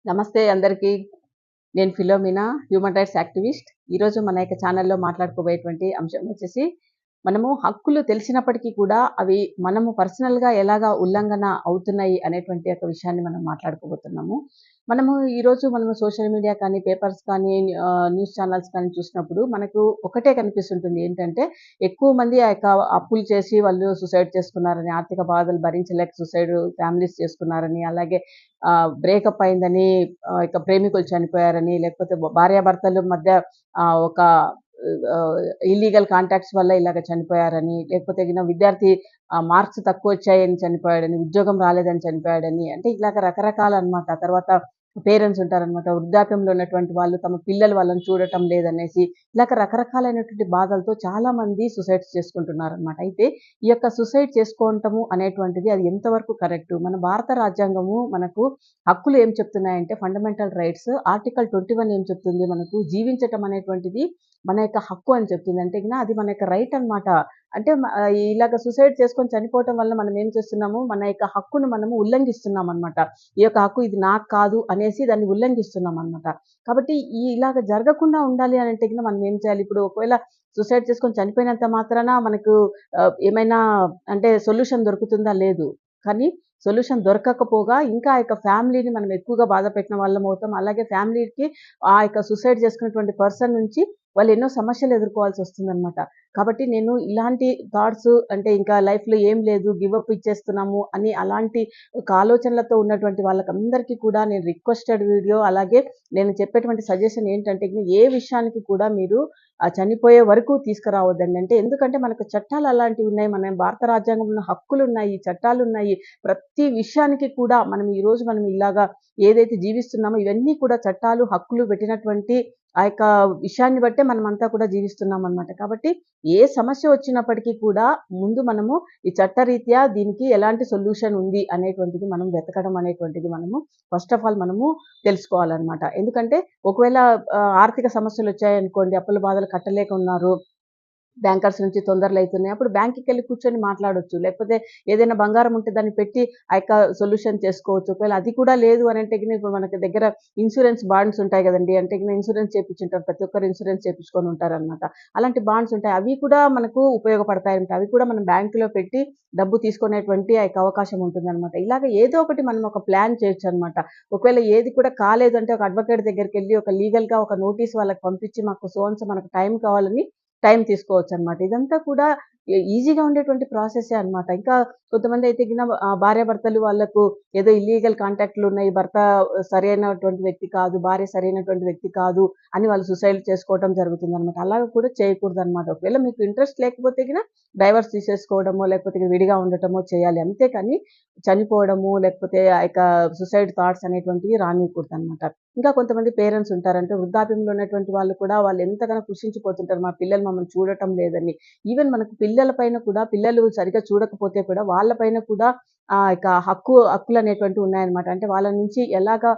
నమస్తే అందరికీ. నేను ఫిలోమినా, హ్యూమన్ రైట్స్ యాక్టివిస్ట్. ఈరోజు మన యొక్క ఛానల్‌లో మాట్లాడుకోబోయేటువంటి అంశం వచ్చేసి, మనము హక్కులు తెలిసినప్పటికీ కూడా అవి మనము పర్సనల్‌గా ఎలాగా ఉల్లంఘన అవుతున్నాయి అనేటువంటి ఒక విషయాన్ని మనం మాట్లాడుకోబోతున్నాము. మనము సోషల్ మీడియా కానీ, పేపర్స్ కానీ, న్యూస్ ఛానల్స్ కానీ చూసినప్పుడు మనకు ఒకటే కనిపిస్తుంటుంది. ఏంటంటే, ఎక్కువ మంది ఆ యొక్క అప్పులు చేసి వాళ్ళు సూసైడ్ చేసుకున్నారని, ఆర్థిక బాధలు భరించలేక ఫ్యామిలీస్ చేసుకున్నారని, అలాగే బ్రేకప్ అయిందని, ఇక ప్రేమికులు చనిపోయారని, లేకపోతే భార్యాభర్తల మధ్య ఒక ఇల్లీగల్ కాంటాక్ట్స్ వల్ల ఇలాగ చనిపోయారని, లేకపోతే విద్యార్థి మార్క్స్ తక్కువొచ్చాయని చనిపోయాడని, ఉద్యోగం రాలేదని చనిపోయాడని, అంటే ఇలాగ రకరకాలనమాట. తర్వాత పేరెంట్స్ ఉంటారనమాట. వృద్ధాప్యంలో ఉన్నటువంటి వాళ్ళు తమ పిల్లలు వాళ్ళని చూడటం లేదనేసి, ఇలాగ రకరకాలైనటువంటి బాధలతో చాలామంది సూసైడ్స్ చేసుకుంటున్నారనమాట. అయితే ఈ యొక్క సూసైడ్ చేసుకోవటము అనేటువంటిది అది ఎంతవరకు కరెక్టు? మన భారత రాజ్యాంగము మనకు హక్కులు ఏం చెప్తున్నాయంటే ఫండమెంటల్ రైట్స్ ఆర్టికల్ 21 ఏం చెప్తుంది మనకు? జీవించటం అనేటువంటిది మన యొక్క హక్కు అని చెప్తుంది. అంటే అది మన యొక్క రైట్ అనమాట. అంటే ఇలాగ సూసైడ్ చేసుకొని చనిపోవటం వల్ల మనం ఏం చేస్తున్నాము? మన యొక్క హక్కును మనము ఉల్లంఘిస్తున్నామనమాట. ఈ యొక్క హక్కు ఇది నాకు కాదు అనేసి దాన్ని ఉల్లంఘిస్తున్నామనమాట. కాబట్టి ఇలాగ జరగకుండా ఉండాలి అనంటే మనం ఏం చేయాలి? ఇప్పుడు ఒకవేళ సూసైడ్ చేసుకొని చనిపోయినంత మాత్రాన మనకు ఏమైనా అంటే సొల్యూషన్ దొరుకుతుందా? లేదు. కానీ సొల్యూషన్ దొరకకపోగా ఇంకా ఆ యొక్క ఫ్యామిలీని మనం ఎక్కువగా బాధపెట్టిన వాళ్ళమవుతాం. అలాగే ఫ్యామిలీకి ఆ యొక్క సూసైడ్ చేసుకున్నటువంటి పర్సన్ నుంచి వాళ్ళు ఎన్నో సమస్యలు ఎదుర్కోవాల్సొస్తుందనమాట. కాబట్టి నేను ఇలాంటి థాట్స్ అంటే ఇంకా లైఫ్‌లో ఏం లేదు, గివ్ అప్ ఇచ్చేస్తున్నాము అని అలాంటి ఒక ఆలోచనలతో ఉన్నటువంటి వాళ్ళకందరికీ కూడా నేను రిక్వెస్టెడ్ వీడియో అలాగే నేను చెప్పేటువంటి సజెషన్ ఏంటంటే ఏ విషయానికి కూడా మీరు చనిపోయే వరకు తీసుకురావద్దండి. అంటే ఎందుకంటే మనకు చట్టాలు అలాంటివున్నాయి. మన భారత రాజ్యాంగంలో హక్కులున్నాయి, చట్టాలున్నాయి. ప్రతి విషయానికి కూడా ఈరోజు మనం ఇలాగా ఏదైతే జీవిస్తున్నామో ఇవన్నీ కూడా చట్టాలు, హక్కులు పెట్టినటువంటి ఆ యొక్క విషయాన్ని బట్టే మనమంతా కూడా జీవిస్తున్నామనమాట. కాబట్టి ఏ సమస్య వచ్చినప్పటికీ కూడా ముందు మనము ఈ చట్టరీత్యా దీనికి ఎలాంటి సొల్యూషన్ ఉంది అనేటువంటిది మనం వెతకడం అనేటువంటిది ఫస్ట్ ఆఫ్ ఆల్ మనము తెలుసుకోవాలనమాట. ఎందుకంటే ఒకవేళ ఆర్థిక సమస్యలొచ్చాయనుకోండి, అప్పుల బాధలు కట్టలేక ఉన్నారు. బ్యాంకర్స్ నుంచి తొందరలైతున్నాయి. అప్పుడు బ్యాంక్‌కెళ్ళి కూర్చొని మాట్లాడొచ్చు. లేకపోతే ఏదైనా బంగారం ఉంటే దాన్ని పెట్టి ఆ యొక్క సొల్యూషన్ చేసుకోవచ్చు. ఒకవేళ అది కూడా లేదు అనంటే ఇప్పుడు మనకి దగ్గర ఇన్స్యూరెన్స్ బాండ్స్ ఉంటాయి గదండీ! అంటే ఇన్స్యూరెన్స్ చేపించుంటారు. ప్రతి ఒక్కరు ఇన్స్యూరెన్స్ చేపించుకొని ఉంటారనమాట. అలాంటి బాండ్స్ ఉంటాయి. అవి కూడా మనకు ఉపయోగపడతాయంట. అవి కూడా మనం బ్యాంక్‌లో పెట్టి డబ్బు తీసుకునేటువంటి ఆ యొక్క అవకాశం ఉంటుందనమాట. ఇలాగ ఏదో ఒకటి మనం ఒక ప్లాన్ చేయొచ్చనమాట. ఒకవేళ ఏది కూడా కాలేదంటే ఒక అడ్వకేట్ దగ్గరికెళ్ళి ఒక లీగల్‌గా ఒక నోటీస్ వాళ్ళకి పంపించి మాకు సో అండ్ సో మనకు టైం కావాలని టైం తీసుకోవచ్చనమాట. ఇదంతా కూడా ఈజీగా ఉండేటువంటి ప్రాసెసే అనమాట. ఇంకా కొంతమందయితే భార్యాభర్తలు వాళ్ళకు ఏదో ఇల్లీగల్ కాంటాక్ట్‌లున్నాయి. భర్త సరైనటువంటి వ్యక్తి కాదు, భార్య సరైనటువంటి వ్యక్తి కాదు అని వాళ్ళు సూసైడ్ చేసుకోవటం జరుగుతుందనమాట. అలాగ కూడా చేయకూడదనమాట. ఒకవేళ మీకు ఇంట్రెస్ట్ లేకపోతే డైవర్స్ తీసేసుకోవడమో, లేకపోతే విడిగా ఉండటమో చేయాలి. అంతేకాని చనిపోవడము, లేకపోతే ఆ యొక్క సూసైడ్ థాట్స్ అనేటువంటివి రానీయకూడదనమాట. ఇంకా కొంతమంది పేరెంట్స్ ఉంటారు. అంటే వృద్ధాప్యంలో ఉన్నటువంటి వాళ్ళు కూడా వాళ్ళు ఎంతగానో కృషించిపోతుంటారు. మా పిల్లలు మమ్మల్ని చూడటం లేదని. ఈవెన్ మనకు పిల్లల పైన కూడా పిల్లలు సరిగ్గా చూడకపోతే కూడా వాళ్ళ పైన కూడా ఇక హక్కులనేటువంటివి ఉన్నాయన్నమాట. అంటే వాళ్ళ నుంచి ఎలాగా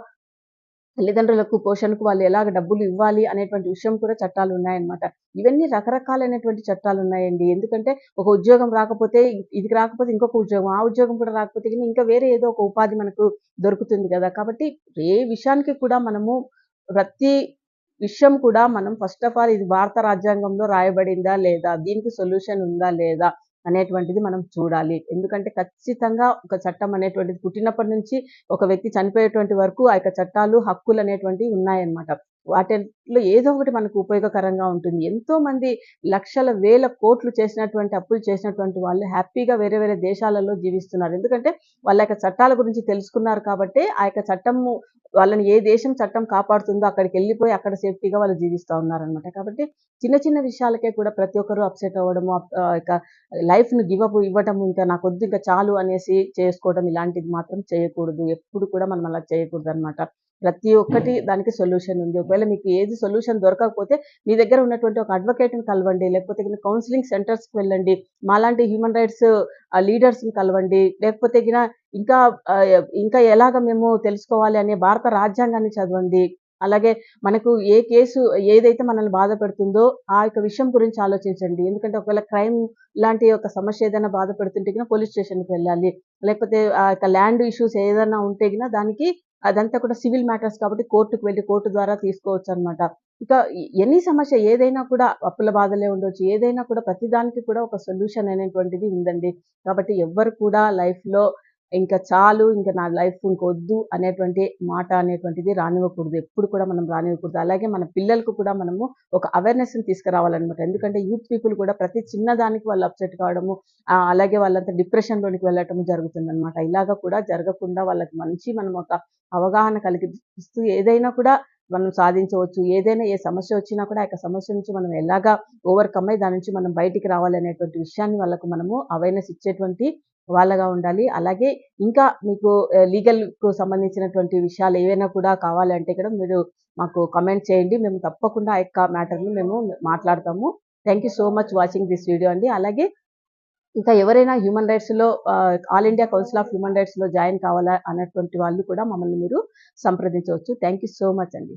తల్లిదండ్రులకు పోషణకు వాళ్ళు ఎలాగ డబ్బులు ఇవ్వాలి అనేటువంటి విషయం కూడా చట్టాలున్నాయన్నమాట. ఇవన్నీ రకరకాలైనటువంటి చట్టాలున్నాయండి. ఎందుకంటే ఒక ఉద్యోగం రాకపోతే ఇది రాకపోతే ఇంకొక ఉద్యోగం, ఆ ఉద్యోగం కూడా రాకపోతే ఇంకా వేరే ఏదో ఒక ఉపాధి మనకు దొరుకుతుంది గదా! కాబట్టి ఏ విషయానికి కూడా మనము ప్రతి విషయం కూడా మనం ఫస్ట్ ఆఫ్ ఆల్ ఇది భారత రాజ్యాంగంలో రాయబడిందా లేదా? దీనికి సొల్యూషన్ ఉందా లేదా? అనేటువంటిది మనం చూడాలి. ఎందుకంటే ఖచ్చితంగా ఒక చట్టం అనేటువంటిది పుట్టినప్పటి నుంచి ఒక వ్యక్తి చనిపోయేటువంటి వరకు ఆ యొక్క చట్టాలు, హక్కులనేటువంటివి ఉన్నాయన్నమాట. వాటిల్లో ఏదో ఒకటి మనకు ఉపయోగకరంగా ఉంటుంది. ఎంతోమంది లక్షల, వేల కోట్లు చేసినటువంటి అప్పులు చేసినటువంటి వాళ్ళు హ్యాపీగా వేరే వేరే దేశాలలో జీవిస్తున్నారు. ఎందుకంటే వాళ్ళ యొక్క చట్టాల గురించి తెలుసుకున్నారు కాబట్టే ఆ యొక్క చట్టము వాళ్ళని ఏ దేశం చట్టం కాపాడుతుందో అక్కడికెళ్ళిపోయి అక్కడ సేఫ్టీగా వాళ్ళు జీవిస్తా ఉన్నారనమాట. కాబట్టి చిన్న చిన్న విషయాలకే కూడా ప్రతి ఒక్కరు అప్‌సెట్ అవ్వడము, ఇక లైఫ్‌ని గివ్ అప్ ఇవ్వటము, ఇంకా నాకొద్దు ఇంక చాలు అనేసి చేసుకోవడం ఇలాంటిది మాత్రం చేయకూడదు. ఎప్పుడు కూడా మనం అలా చేయకూడదనమాట. ప్రతి ఒక్కటి దానికి సొల్యూషన్ ఉంది. ఒకవేళ మీకు ఏది సొల్యూషన్ దొరకకపోతే మీ దగ్గర ఉన్నటువంటి ఒక అడ్వకేట్‌ని కలవండి. లేకపోతే కౌన్సెలింగ్ సెంటర్స్‌కి వెళ్ళండి. మాలాంటి హ్యూమన్ రైట్స్ లీడర్స్‌ని కలవండి. లేకపోతే ఇంకా ఇంకా ఎలాగ మేము తెలుసుకోవాలి అనే భారత రాజ్యాంగాన్ని చదవండి. అలాగే మనకు ఏ కేసు ఏదైతే మనల్ని బాధపెడుతుందో ఆ యొక్క విషయం గురించి ఆలోచించండి. ఎందుకంటే ఒకవేళ క్రైమ్ లాంటి ఒక సమస్య ఏదైనా బాధపెడుతుంటే పోలీస్ స్టేషన్‌కి వెళ్ళాలి. లేకపోతే ఆ యొక్క ల్యాండ్ ఇష్యూస్ ఏదైనా ఉంటే దానికి అదంతా కూడా సివిల్ మ్యాటర్స్ కాబట్టి కోర్టుకి వెళ్లి కోర్టు ద్వారా తీసుకోవచ్చనమాట. ఇక ఎనీ సమస్య ఏదైనా కూడా అప్పుల బాధలే ఉండొచ్చు. ఏదైనా కూడా ప్రతిదానికి కూడా ఒక సొల్యూషన్ అనేటువంటిది ఉందండి. కాబట్టి ఎవ్వరు కూడా లైఫ్‌లో ఇంక చాలు, ఇంక నా లైఫ్ ఇంకొద్దు అనేటువంటి మాట అనేటువంటిది రానివ్వకూడదు. ఎప్పుడు కూడా మనం రానివ్వకూడదు. అలాగే మన పిల్లలకు కూడా మనము ఒక అవేర్‌నెస్‌ని తీసుకురావాలనమాట. ఎందుకంటే యూత్ పీపుల్ కూడా ప్రతి చిన్నదానికి వాళ్ళు అప్‌సెట్ కావడము, అలాగే వాళ్ళంతా డిప్రెషన్‌లోనికి వెళ్ళటం జరుగుతుందనమాట. ఇలాగ కూడా జరగకుండా వాళ్ళకి మంచి మనం ఒక అవగాహన కలిగిస్తూ ఏదైనా కూడా మనం సాధించవచ్చు. ఏదైనా ఏ సమస్య వచ్చినా కూడా ఆ యొక్క సమస్య నుంచి మనం ఎలాగా ఓవర్‌కమ్ అయ్యి దాని నుంచి మనం బయటికి రావాలనేటువంటి విషయాన్ని వాళ్ళకు మనము అవేర్‌నెస్ ఇచ్చేటువంటి వాళ్ళగా ఉండాలి. అలాగే ఇంకా మీకు లీగల్‌కు సంబంధించినటువంటి విషయాలు ఏవైనా కూడా కావాలంటే కూడా మీరు మాకు కామెంట్ చేయండి. మేము తప్పకుండా ఆ యొక్క మ్యాటర్‌ని మేము మాట్లాడతాము. Thank you so much watching this video అండి. అలాగే ఇంకా ఎవరైనా హ్యూమన్ రైట్స్‌లో all India council of human రైట్స్‌లో జాయిన్ కావాలా అన్నటువంటి వాళ్ళు కూడా మమ్మల్ని మీరు సంప్రదించవచ్చు. థాంక్ యూ సో మచ్ అండి.